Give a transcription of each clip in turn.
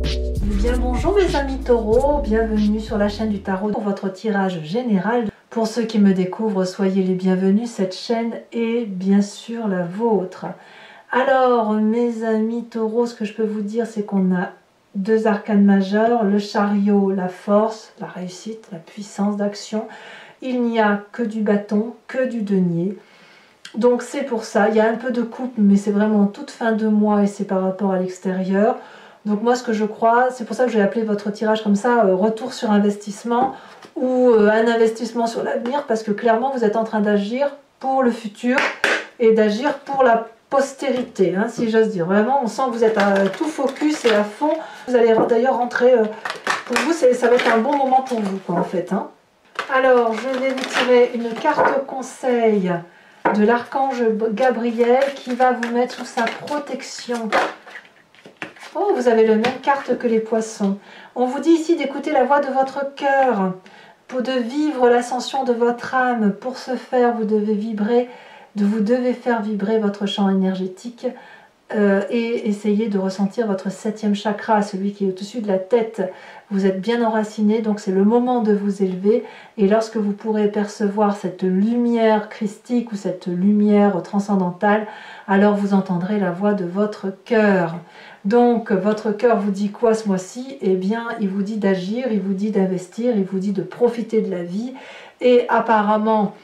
Bien bonjour mes amis taureaux, bienvenue sur la chaîne du tarot pour votre tirage général. Pour ceux qui me découvrent, soyez les bienvenus, cette chaîne est bien sûr la vôtre. Alors mes amis taureaux, ce que je peux vous dire c'est qu'on a deux arcanes majeurs, le chariot, la force, la réussite, la puissance d'action. Il n'y a que du bâton, que du denier. Donc c'est pour ça, il y a un peu de coupe mais c'est vraiment toute fin de mois et c'est par rapport à l'extérieur. Donc moi ce que je crois, c'est pour ça que j'ai appelé votre tirage comme ça, retour sur investissement ou un investissement sur l'avenir, parce que clairement vous êtes en train d'agir pour le futur et d'agir pour la postérité, hein, si j'ose dire. Vraiment on sent que vous êtes à tout focus et à fond. Vous allez d'ailleurs rentrer, pour vous ça va être un bon moment pour vous quoi, en fait. Hein. Alors je vais vous tirer une carte conseil de l'archange Gabriel qui va vous mettre sous sa protection. Oh, vous avez la même carte que les poissons. On vous dit ici d'écouter la voix de votre cœur, pour de vivre l'ascension de votre âme. Pour ce faire, vous devez faire vibrer votre champ énergétique et essayer de ressentir votre 7e chakra, celui qui est au-dessus de la tête. Vous êtes bien enraciné, donc c'est le moment de vous élever. Et lorsque vous pourrez percevoir cette lumière christique ou cette lumière transcendantale, alors vous entendrez la voix de votre cœur. Donc votre cœur vous dit quoi ce mois-ci? Eh bien il vous dit d'agir, il vous dit d'investir, il vous dit de profiter de la vie. Et apparemment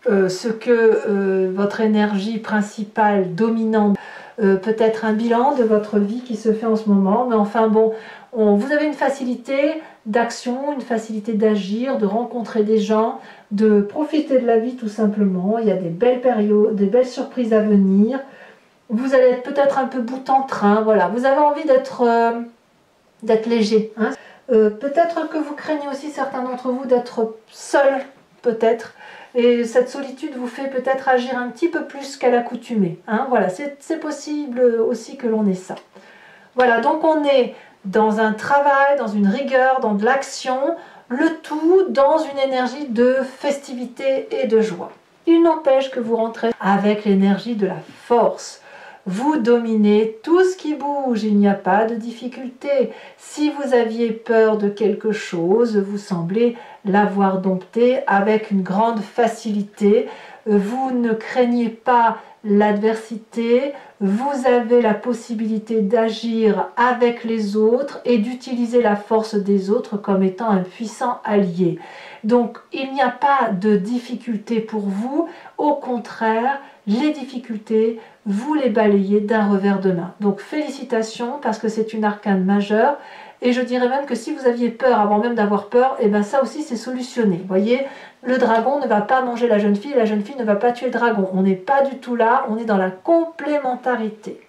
ce que votre énergie principale dominante, peut-être un bilan de votre vie qui se fait en ce moment, mais enfin bon, vous avez une facilité d'action, une facilité d'agir, de rencontrer des gens, de profiter de la vie tout simplement. Il y a des belles périodes, des belles surprises à venir. Vous allez être peut-être un peu bout en train, voilà. Vous avez envie d'être léger. Hein. Peut-être que vous craignez aussi, certains d'entre vous, d'être seul, peut-être. Et cette solitude vous fait peut-être agir un petit peu plus qu'à l'accoutumée. Hein. Voilà, c'est possible aussi que l'on ait ça. Voilà, donc on est dans un travail, dans une rigueur, dans de l'action, le tout dans une énergie de festivité et de joie. Il n'empêche que vous rentrez avec l'énergie de la force. Vous dominez tout ce qui bouge, il n'y a pas de difficulté. Si vous aviez peur de quelque chose, vous semblez l'avoir dompté avec une grande facilité. Vous ne craignez pas l'adversité, vous avez la possibilité d'agir avec les autres et d'utiliser la force des autres comme étant un puissant allié. Donc il n'y a pas de difficulté pour vous, au contraire, les difficultés, vous les balayez d'un revers de main. Donc félicitations parce que c'est une arcane majeure. Et je dirais même que si vous aviez peur avant même d'avoir peur, et bien ça aussi c'est solutionné. Vous voyez, le dragon ne va pas manger la jeune fille ne va pas tuer le dragon. On n'est pas du tout là, on est dans la complémentarité.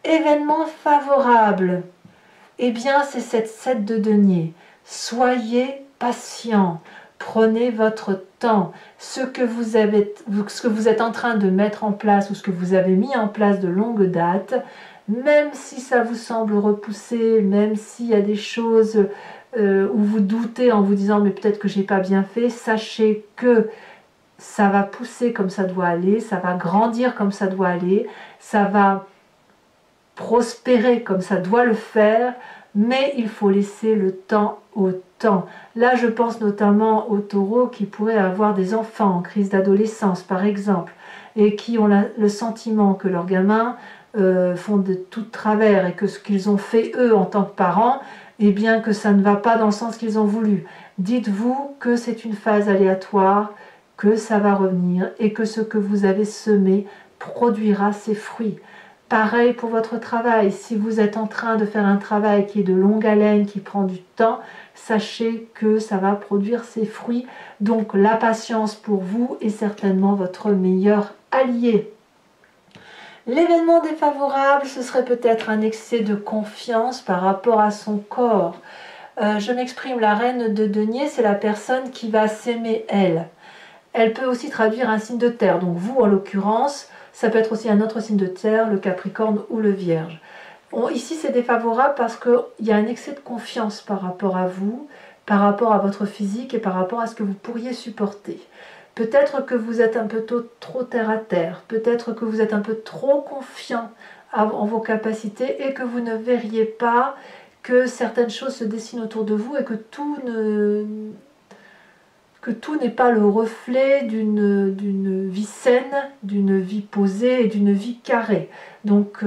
Événement favorable, eh bien c'est cette 7 de denier. Soyez patient, prenez votre temps. Ce que vous êtes en train de mettre en place ou ce que vous avez mis en place de longue date, même si ça vous semble repoussé, même s'il y a des choses où vous doutez en vous disant mais peut-être que j'ai pas bien fait, sachez que ça va pousser comme ça doit aller, ça va grandir comme ça doit aller, ça va prospérer comme ça doit le faire, mais il faut laisser le temps au temps. Là je pense notamment aux taureaux qui pourraient avoir des enfants en crise d'adolescence par exemple, et qui ont le sentiment que leurs gamins font de tout travers et que ce qu'ils ont fait eux en tant que parents, eh bien que ça ne va pas dans le sens qu'ils ont voulu. Dites-vous que c'est une phase aléatoire, que ça va revenir et que ce que vous avez semé produira ses fruits. Pareil pour votre travail, si vous êtes en train de faire un travail qui est de longue haleine, qui prend du temps, sachez que ça va produire ses fruits. Donc la patience pour vous est certainement votre meilleur allié. L'événement défavorable, ce serait peut-être un excès de confiance par rapport à son corps. Je m'exprime, la reine de denier, c'est la personne qui va s'aimer elle. Elle peut aussi traduire un signe de terre, donc vous en l'occurrence, ça peut être aussi un autre signe de terre, le Capricorne ou le Vierge. Ici c'est défavorable parce qu'il y a un excès de confiance par rapport à vous, par rapport à votre physique et par rapport à ce que vous pourriez supporter. Peut-être que vous êtes un peu trop terre à terre, peut-être que vous êtes un peu trop confiant en vos capacités et que vous ne verriez pas que certaines choses se dessinent autour de vous et que tout n'est pas le reflet d'une vie saine, d'une vie posée et d'une vie carrée. Donc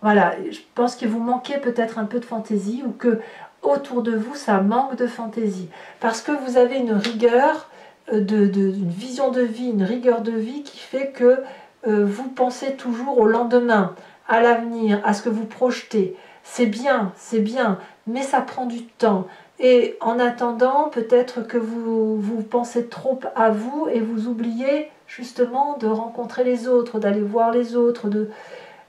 voilà, je pense qu'il vous manquait peut-être un peu de fantaisie ou que autour de vous ça manque de fantaisie parce que vous avez une rigueur, une vision de vie, une rigueur de vie qui fait que vous pensez toujours au lendemain, à l'avenir, à ce que vous projetez. C'est bien, mais ça prend du temps. Et en attendant, peut-être que vous pensez trop à vous et vous oubliez justement de rencontrer les autres, d'aller voir les autres,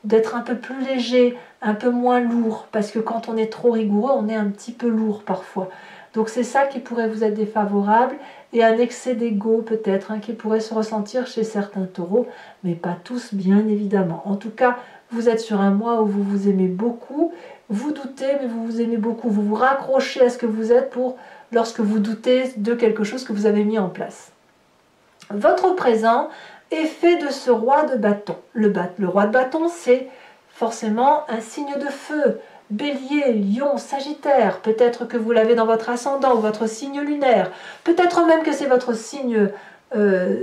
d'être un peu plus léger, un peu moins lourd, parce que quand on est trop rigoureux, on est un petit peu lourd parfois. Donc c'est ça qui pourrait vous être défavorable, et un excès d'ego peut-être, qui pourrait se ressentir chez certains taureaux, mais pas tous bien évidemment. En tout cas, vous êtes sur un mois où vous vous aimez beaucoup, vous doutez, mais vous vous aimez beaucoup, vous vous raccrochez à ce que vous êtes lorsque vous doutez de quelque chose que vous avez mis en place. Votre présent est fait de ce roi de bâton. Le roi de bâton, c'est forcément un signe de feu. Bélier, Lion, Sagittaire, peut-être que vous l'avez dans votre ascendant ou votre signe lunaire, peut-être même que c'est votre signe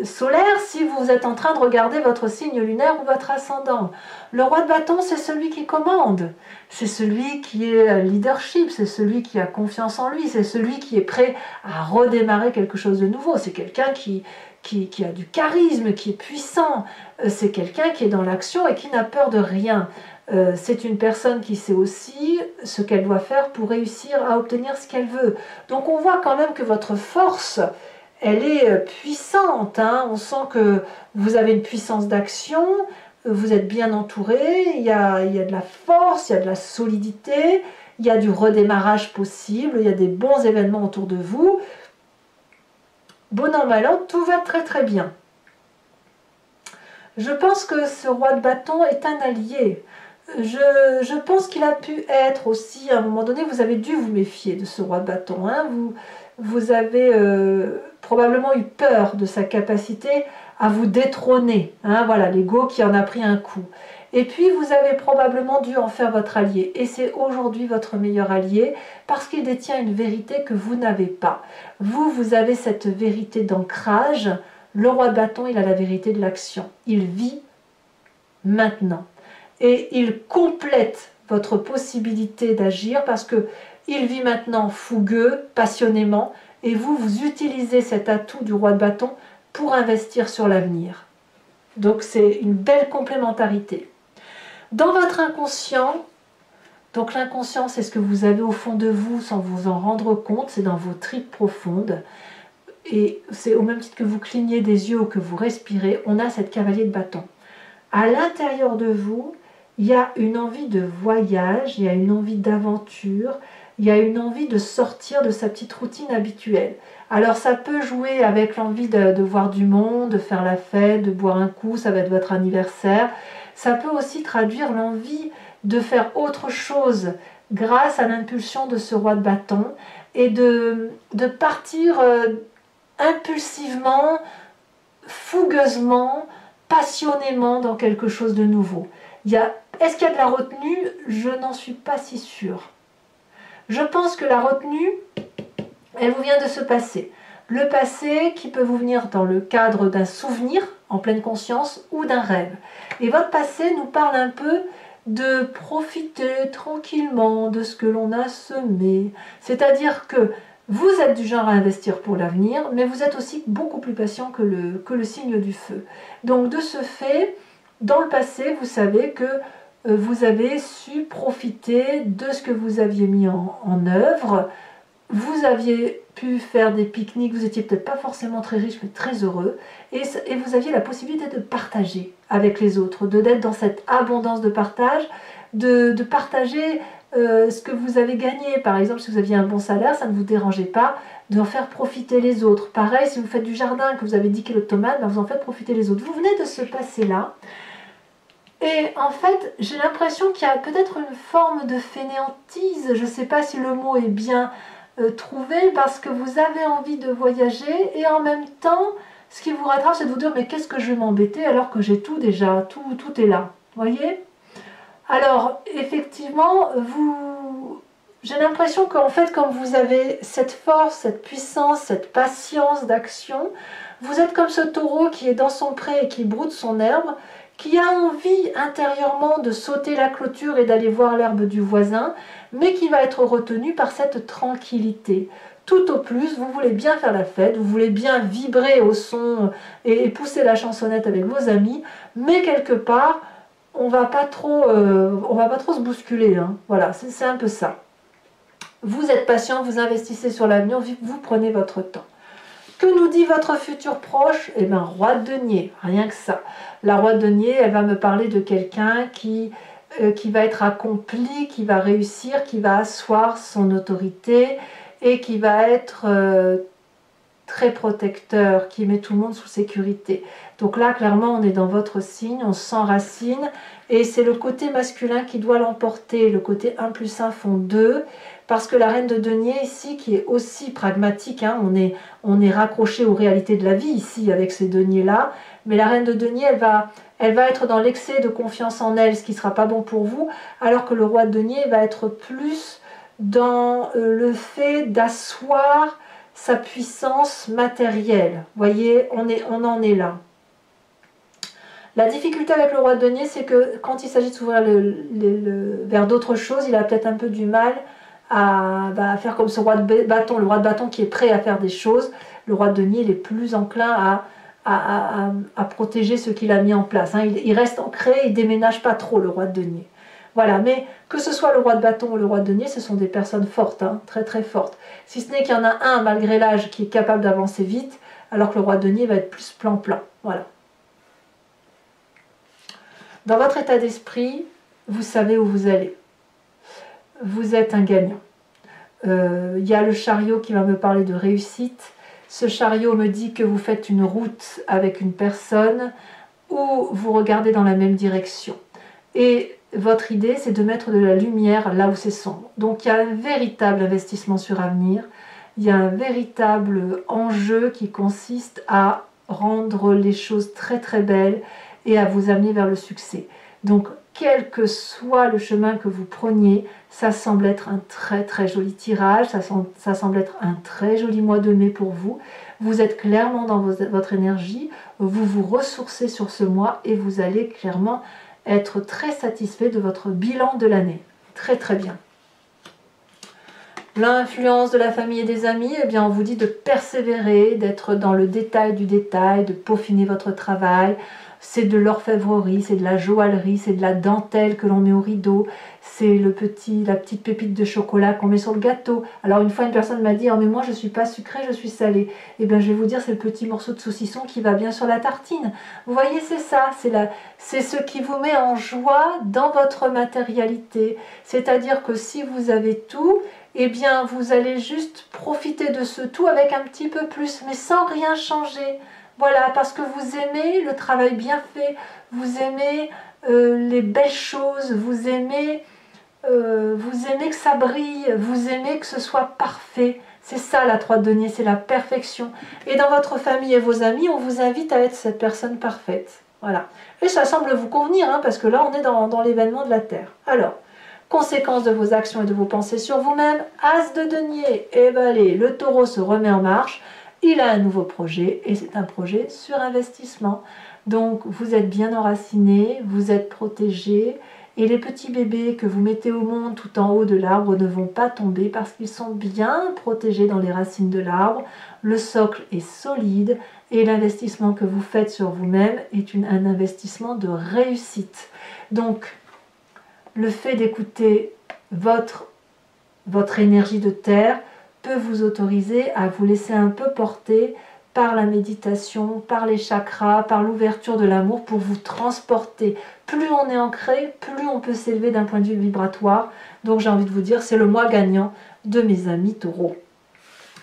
solaire si vous êtes en train de regarder votre signe lunaire ou votre ascendant. Le roi de bâton, c'est celui qui commande, c'est celui qui est leadership, c'est celui qui a confiance en lui, c'est celui qui est prêt à redémarrer quelque chose de nouveau, c'est quelqu'un qui a du charisme, qui est puissant, c'est quelqu'un qui est dans l'action et qui n'a peur de rien. C'est une personne qui sait aussi ce qu'elle doit faire pour réussir à obtenir ce qu'elle veut. Donc on voit quand même que votre force, elle est puissante. On sent que vous avez une puissance d'action, vous êtes bien entouré, il y a de la force, il y a de la solidité, il y a du redémarrage possible, il y a des bons événements autour de vous. Bon an, mal an, tout va très très bien. Je pense que ce roi de bâton est un allié. Je pense qu'il a pu être aussi, à un moment donné, vous avez dû vous méfier de ce roi de bâton. Vous avez probablement eu peur de sa capacité à vous détrôner. Voilà, l'ego qui en a pris un coup. Et puis vous avez probablement dû en faire votre allié. Et c'est aujourd'hui votre meilleur allié parce qu'il détient une vérité que vous n'avez pas. Vous avez cette vérité d'ancrage. Le roi de bâton, il a la vérité de l'action. Il vit maintenant. Et il complète votre possibilité d'agir parce que il vit maintenant fougueux, passionnément, et vous utilisez cet atout du roi de bâton pour investir sur l'avenir. Donc c'est une belle complémentarité. Dans votre inconscient, donc l'inconscient c'est ce que vous avez au fond de vous sans vous en rendre compte, c'est dans vos tripes profondes, et c'est au même titre que vous clignez des yeux ou que vous respirez, on a cette cavalier de bâton. À l'intérieur de vous, il y a une envie de voyage, il y a une envie d'aventure, il y a une envie de sortir de sa petite routine habituelle. Alors ça peut jouer avec l'envie de voir du monde, de faire la fête, de boire un coup, ça va être votre anniversaire. Ça peut aussi traduire l'envie de faire autre chose grâce à l'impulsion de ce roi de bâton et de partir impulsivement, fougueusement, passionnément dans quelque chose de nouveau. Est-ce qu'il y a de la retenue? Je n'en suis pas si sûre. Je pense que la retenue, elle vous vient de ce passé. Le passé qui peut vous venir dans le cadre d'un souvenir en pleine conscience ou d'un rêve. Et votre passé nous parle un peu de profiter tranquillement de ce que l'on a semé. C'est-à-dire que vous êtes du genre à investir pour l'avenir, mais vous êtes aussi beaucoup plus patient que le signe du feu. Donc de ce fait, dans le passé, vous savez que vous avez su profiter de ce que vous aviez mis en œuvre. Vous aviez pu faire des pique-niques, vous n'étiez peut-être pas forcément très riche, mais très heureux. Et vous aviez la possibilité de partager avec les autres, d'être dans cette abondance de partage, de partager ce que vous avez gagné. Par exemple, si vous aviez un bon salaire, ça ne vous dérangeait pas d'en faire profiter les autres. Pareil, si vous faites du jardin, que vous avez 10 kilos de tomates, vous en faites profiter les autres. Vous venez de ce passé-là. Et en fait, j'ai l'impression qu'il y a peut-être une forme de fainéantise. Je ne sais pas si le mot est bien trouvé, parce que vous avez envie de voyager et en même temps, ce qui vous rattrape, c'est de vous dire mais qu'est-ce que je vais m'embêter alors que j'ai tout déjà, tout est là. Voyez? Alors, effectivement, J'ai l'impression qu'en fait, comme vous avez cette force, cette puissance, cette patience d'action, vous êtes comme ce taureau qui est dans son pré et qui broute son herbe, qui a envie intérieurement de sauter la clôture et d'aller voir l'herbe du voisin, mais qui va être retenu par cette tranquillité. Tout au plus, vous voulez bien faire la fête, vous voulez bien vibrer au son et pousser la chansonnette avec vos amis, mais quelque part, on va pas trop se bousculer. Hein. Voilà, c'est un peu ça. Vous êtes patient, vous investissez sur l'avenir, vous prenez votre temps. Que nous dit votre futur proche? Eh bien, roi de denier, rien que ça. La roi de denier, elle va me parler de quelqu'un qui va être accompli, qui va réussir, qui va asseoir son autorité et qui va être très protecteur, qui met tout le monde sous sécurité. Donc là, clairement, on est dans votre signe, on s'enracine et c'est le côté masculin qui doit l'emporter. Le côté 1 plus 1 font 2. Parce que la reine de denier ici, qui est aussi pragmatique, hein, on est raccroché aux réalités de la vie ici avec ces deniers-là, mais la reine de denier, elle va être dans l'excès de confiance en elle, ce qui ne sera pas bon pour vous, alors que le roi de denier va être plus dans le fait d'asseoir sa puissance matérielle. Vous voyez, on en est là. La difficulté avec le roi de denier, c'est que quand il s'agit de s'ouvrir vers d'autres choses, il a peut-être un peu du mal à faire comme ce roi de bâton, le roi de bâton qui est prêt à faire des choses. Le roi de denier, il est plus enclin à protéger ce qu'il a mis en place. Hein. Il reste ancré, il ne déménage pas trop, le roi de denier. Voilà, mais que ce soit le roi de bâton ou le roi de denier, ce sont des personnes fortes, hein, très très fortes. Si ce n'est qu'il y en a un, malgré l'âge, qui est capable d'avancer vite, alors que le roi de denier va être plus plan-plan. Voilà. Dans votre état d'esprit, vous savez où vous allez. Vous êtes un gagnant. Il y a le chariot qui va me parler de réussite. Ce chariot me dit que vous faites une route avec une personne ou vous regardez dans la même direction. Et votre idée, c'est de mettre de la lumière là où c'est sombre. Donc il y a un véritable investissement sur avenir. Il y a un véritable enjeu qui consiste à rendre les choses très très belles et à vous amener vers le succès. Donc quel que soit le chemin que vous preniez, ça semble être un très très joli tirage, ça semble être un très joli mois de mai pour vous. Vous êtes clairement dans votre énergie, vous vous ressourcez sur ce mois et vous allez clairement être très satisfait de votre bilan de l'année. Très très bien. L'influence de la famille et des amis, eh bien on vous dit de persévérer, d'être dans le détail du détail, de peaufiner votre travail. C'est de l'orfèvrerie, c'est de la joaillerie, c'est de la dentelle que l'on met au rideau, c'est la petite pépite de chocolat qu'on met sur le gâteau. Alors une fois une personne m'a dit « Oh mais moi je ne suis pas sucrée, je suis salée ». Eh bien je vais vous dire, c'est le petit morceau de saucisson qui va bien sur la tartine. Vous voyez, c'est ça, c'est ce qui vous met en joie dans votre matérialité. C'est-à-dire que si vous avez tout, eh bien vous allez juste profiter de ce tout avec un petit peu plus, mais sans rien changer. Voilà, parce que vous aimez le travail bien fait, vous aimez les belles choses, vous aimez que ça brille, vous aimez que ce soit parfait. C'est ça la 3 de denier, c'est la perfection. Et dans votre famille et vos amis, on vous invite à être cette personne parfaite. Voilà. Et ça semble vous convenir, hein, parce que là, on est dans l'événement de la Terre. Alors, conséquence de vos actions et de vos pensées sur vous-même, As de denier, et ben allez, le taureau se remet en marche. Il a un nouveau projet et c'est un projet sur investissement. Donc vous êtes bien enraciné, vous êtes protégé et les petits bébés que vous mettez au monde tout en haut de l'arbre ne vont pas tomber parce qu'ils sont bien protégés dans les racines de l'arbre. Le socle est solide et l'investissement que vous faites sur vous-même est un investissement de réussite. Donc le fait d'écouter votre énergie de terre peut vous autoriser à vous laisser un peu porter par la méditation, par les chakras, par l'ouverture de l'amour pour vous transporter. Plus on est ancré, plus on peut s'élever d'un point de vue vibratoire. Donc j'ai envie de vous dire, c'est le mois gagnant de mes amis taureaux.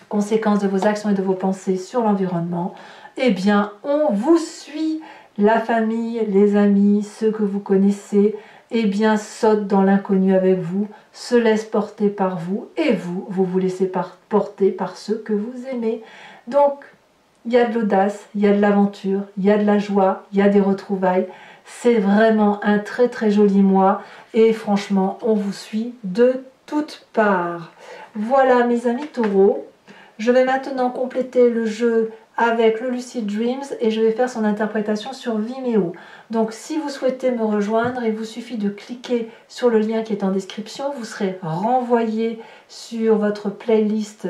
Conséquence de vos actions et de vos pensées sur l'environnement, eh bien on vous suit, la famille, les amis, ceux que vous connaissez, eh bien saute dans l'inconnu avec vous, se laisse porter par vous et vous vous laissez porter par ceux que vous aimez. Donc il y a de l'audace, il y a de l'aventure, il y a de la joie, il y a des retrouvailles. C'est vraiment un très très joli mois et franchement on vous suit de toutes parts. Voilà mes amis taureaux, je vais maintenant compléter le jeu avec le Lucid Dreams et je vais faire son interprétation sur Vimeo. Donc si vous souhaitez me rejoindre, il vous suffit de cliquer sur le lien qui est en description, vous serez renvoyé sur votre playlist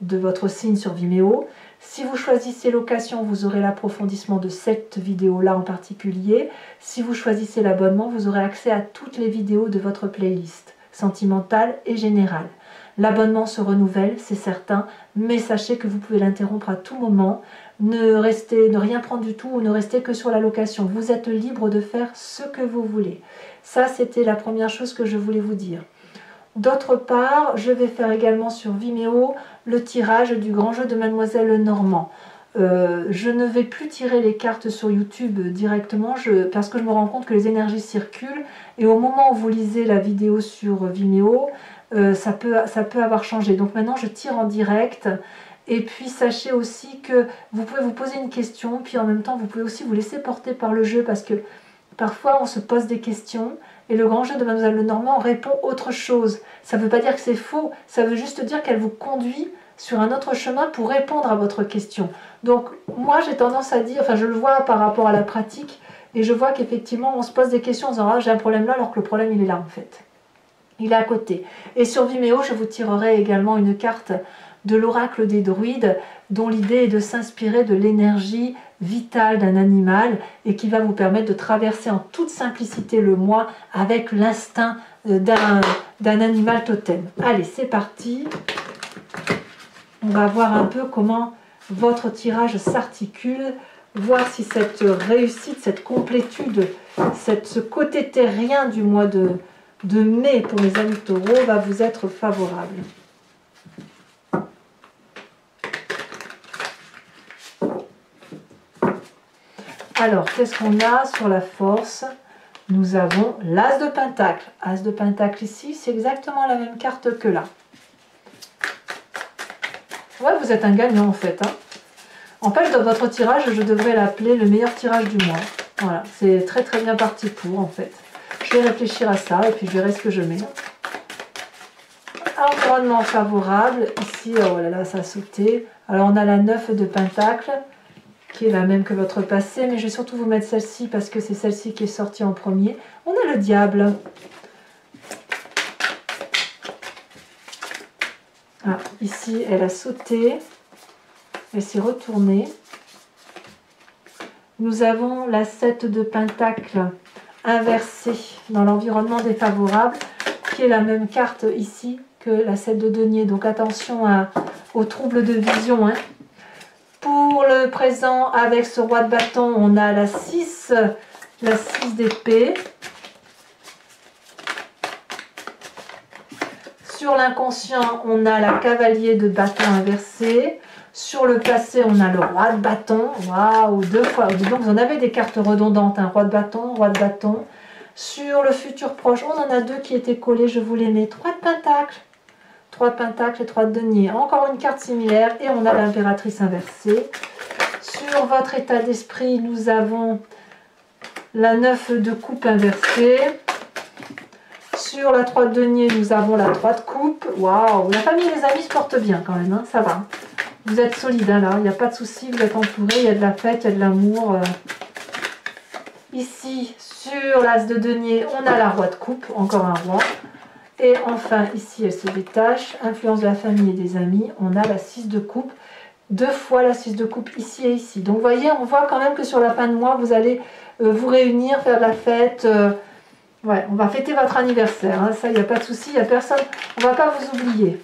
de votre signe sur Vimeo. Si vous choisissez location, vous aurez l'approfondissement de cette vidéo-là en particulier. Si vous choisissez l'abonnement, vous aurez accès à toutes les vidéos de votre playlist, sentimentale et générale. L'abonnement se renouvelle, c'est certain, mais sachez que vous pouvez l'interrompre à tout moment. Ne rien prendre du tout ou ne restez que sur la location. Vous êtes libre de faire ce que vous voulez. Ça, c'était la première chose que je voulais vous dire. D'autre part, je vais faire également sur Vimeo le tirage du grand jeu de Mademoiselle Normand. Je ne vais plus tirer les cartes sur YouTube directement parce que je me rends compte que les énergies circulent et au moment où vous lisez la vidéo sur Vimeo, ça peut avoir changé. Donc maintenant je tire en direct et puis sachez aussi que vous pouvez vous poser une question puis en même temps vous pouvez aussi vous laisser porter par le jeu parce que parfois on se pose des questions et le grand jeu de Mademoiselle Lenormand répond autre chose. Ça ne veut pas dire que c'est faux, ça veut juste dire qu'elle vous conduit sur un autre chemin pour répondre à votre question. Donc moi j'ai tendance à dire, enfin je le vois par rapport à la pratique, et je vois qu'effectivement on se pose des questions en disant ah j'ai un problème là alors que le problème il est là en fait. Il est à côté. Et sur Vimeo je vous tirerai également une carte de l'oracle des druides dont l'idée est de s'inspirer de l'énergie vitale d'un animal et qui va vous permettre de traverser en toute simplicité le mois avec l'instinct d'un animal totem. Allez c'est parti. On va voir un peu comment votre tirage s'articule, voir si cette réussite, cette complétude, ce côté terrien du mois de mai pour les amis taureaux va vous être favorable. Alors, qu'est-ce qu'on a sur la force? Nous avons l'As de Pentacle. As de Pentacle ici, c'est exactement la même carte que là. Ouais, vous êtes un gagnant en fait. Hein. En fait, dans votre tirage, je devrais l'appeler le meilleur tirage du mois. Voilà, c'est très très bien parti pour en fait. Je vais réfléchir à ça et puis je verrai ce que je mets. Environnement favorable. Ici, oh là là, ça a sauté. Alors on a la 9 de Pentacle, qui est la même que votre passé, mais je vais surtout vous mettre celle-ci parce que c'est celle-ci qui est sortie en premier. On a le Diable. Ah, ici, elle a sauté, elle s'est retournée. Nous avons la 7 de Pentacle inversée dans l'environnement défavorable, qui est la même carte ici que la 7 de Denier. Donc attention aux troubles de vision. Hein. Pour le présent, avec ce roi de bâton, on a la 6 d'épée. Sur l'inconscient, on a la cavalier de bâton inversé. Sur le passé, on a le roi de bâton. Waouh, 2 fois. Donc, vous en avez des cartes redondantes. Hein. Roi de bâton, roi de bâton. Sur le futur proche, on en a 2 qui étaient collés. Je vous les mets. 3 de pentacle. 3 de pentacle et 3 de denier. Encore une carte similaire. Et on a l'impératrice inversée. Sur votre état d'esprit, nous avons la 9 de coupe inversée. Sur la 3 de denier, nous avons la 3 de coupe. Waouh, la famille et les amis se portent bien quand même, hein, ça va. Vous êtes solide hein, là, il n'y a pas de souci, vous êtes entouré, il y a de la fête, il y a de l'amour. Ici, sur l'as de denier, on a la roi de coupe, encore un roi. Et enfin, ici, elle se détache. Influence de la famille et des amis, on a la 6 de coupe. 2 fois la 6 de coupe ici et ici. Donc, vous voyez, on voit quand même que sur la fin de mois, vous allez vous réunir, faire de la fête. Ouais, on va fêter votre anniversaire, hein, ça, il n'y a pas de souci, il n'y a personne, on ne va pas vous oublier.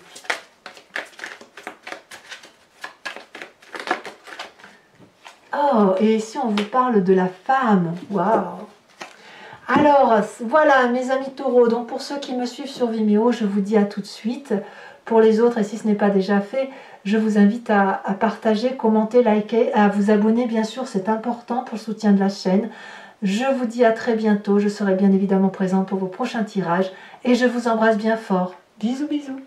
Oh, et ici on vous parle de la femme, waouh. Alors, voilà mes amis taureaux, donc pour ceux qui me suivent sur Vimeo, je vous dis à tout de suite. Pour les autres, et si ce n'est pas déjà fait, je vous invite à partager, commenter, liker, à vous abonner bien sûr, c'est important pour le soutien de la chaîne. Je vous dis à très bientôt, je serai bien évidemment présente pour vos prochains tirages et je vous embrasse bien fort. Bisous bisous.